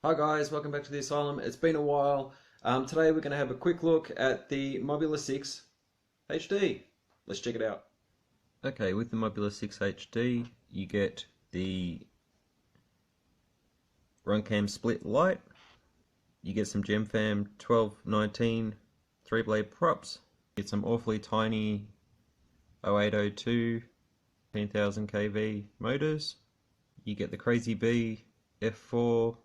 Hi guys, welcome back to the Asylum. It's been a while. Today we're going to have a quick look at the Mobula 6 HD. Let's check it out. Okay, with the Mobula 6 HD you get the Runcam split light, you get some GemFam 1219 3-blade props, you get some awfully tiny 0802 10,000 kV motors, you get the Crazy Bee F4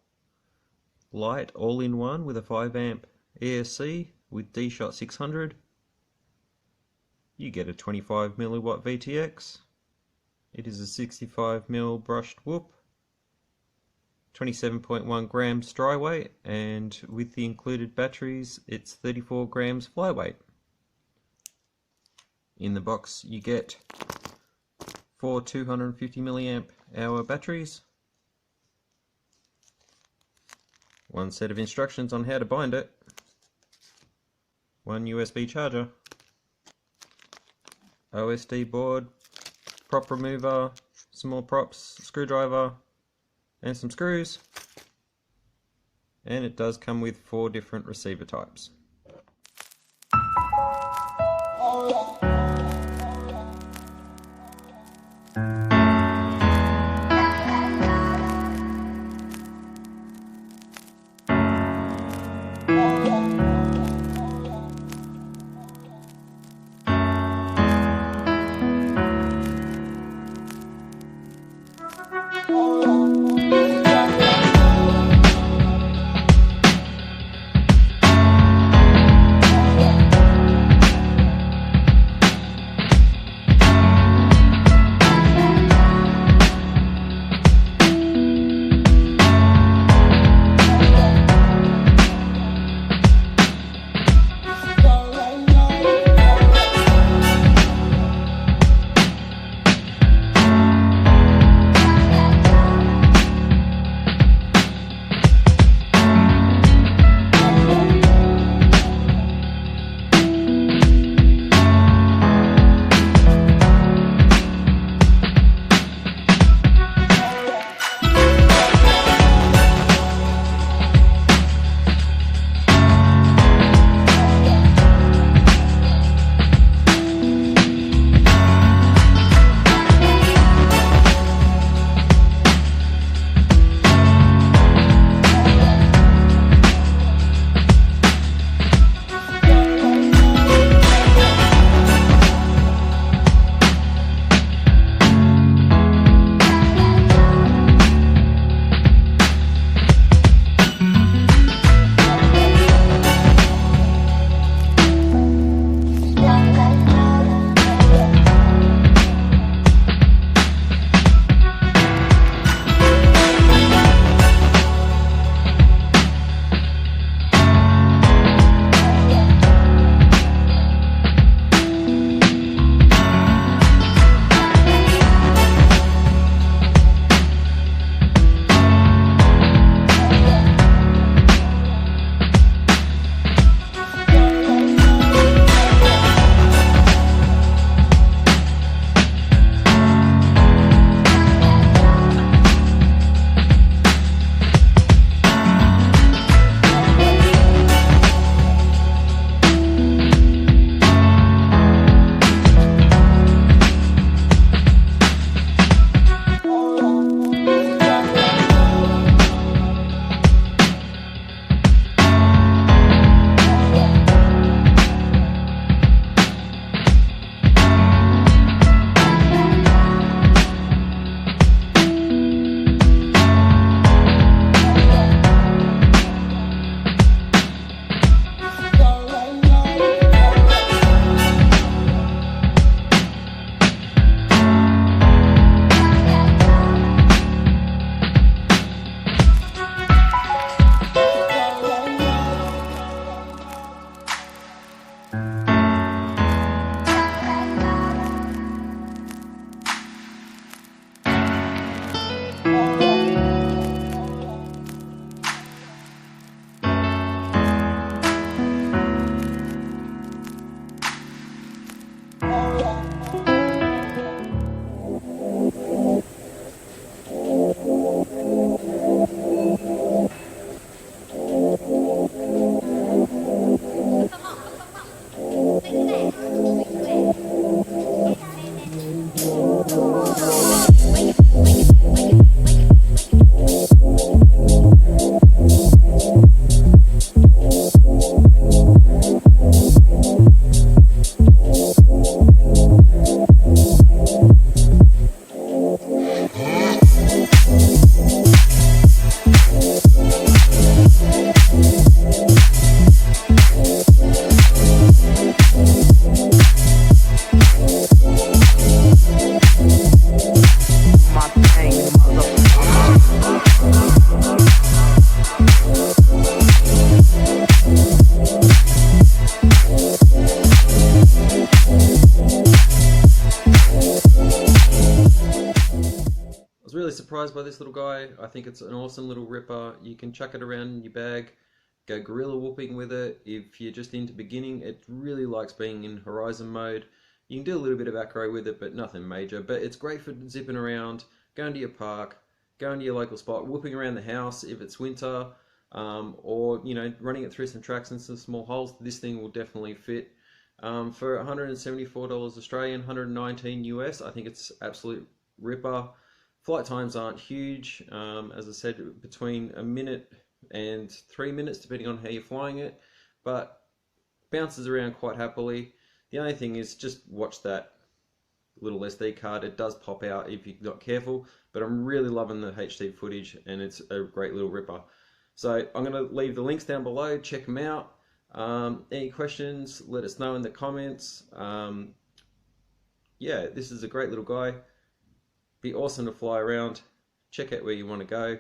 light all-in-one with a 5 amp ESC with D-Shot 600. You get a 25 milliwatt VTX. It is a 65mm brushed whoop, 27.1 grams dry weight, and with the included batteries it's 34 grams fly weight. In the box you get 4 250 milliamp hour batteries, one set of instructions on how to bind it, one USB charger, OSD board, prop remover, some more props, screwdriver, and some screws. And it does come with 4 different receiver types. I was really surprised by this little guy. I think it's an awesome little ripper. You can chuck it around in your bag, go gorilla whooping with it. If you're just into beginning, it really likes being in horizon mode. You can do a little bit of acro with it, but nothing major. But it's great for zipping around, going to your park, going to your local spot, whooping around the house if it's winter, or running it through some tracks and some small holes. This thing will definitely fit. For $174 Australian, 119 US, I think it's absolute ripper. Flight times aren't huge, as I said, between a minute and 3 minutes, depending on how you're flying it, but bounces around quite happily. The only thing is just watch that little SD card. It does pop out if you're not careful, but I'm really loving the HD footage, and it's a great little ripper. So I'm going to leave the links down below. Check them out. Any questions, let us know in the comments. Yeah, this is a great little guy. Be awesome to fly around. Check out where you want to go.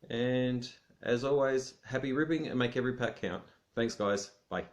And as always, happy ripping and make every pack count. Thanks guys. Bye.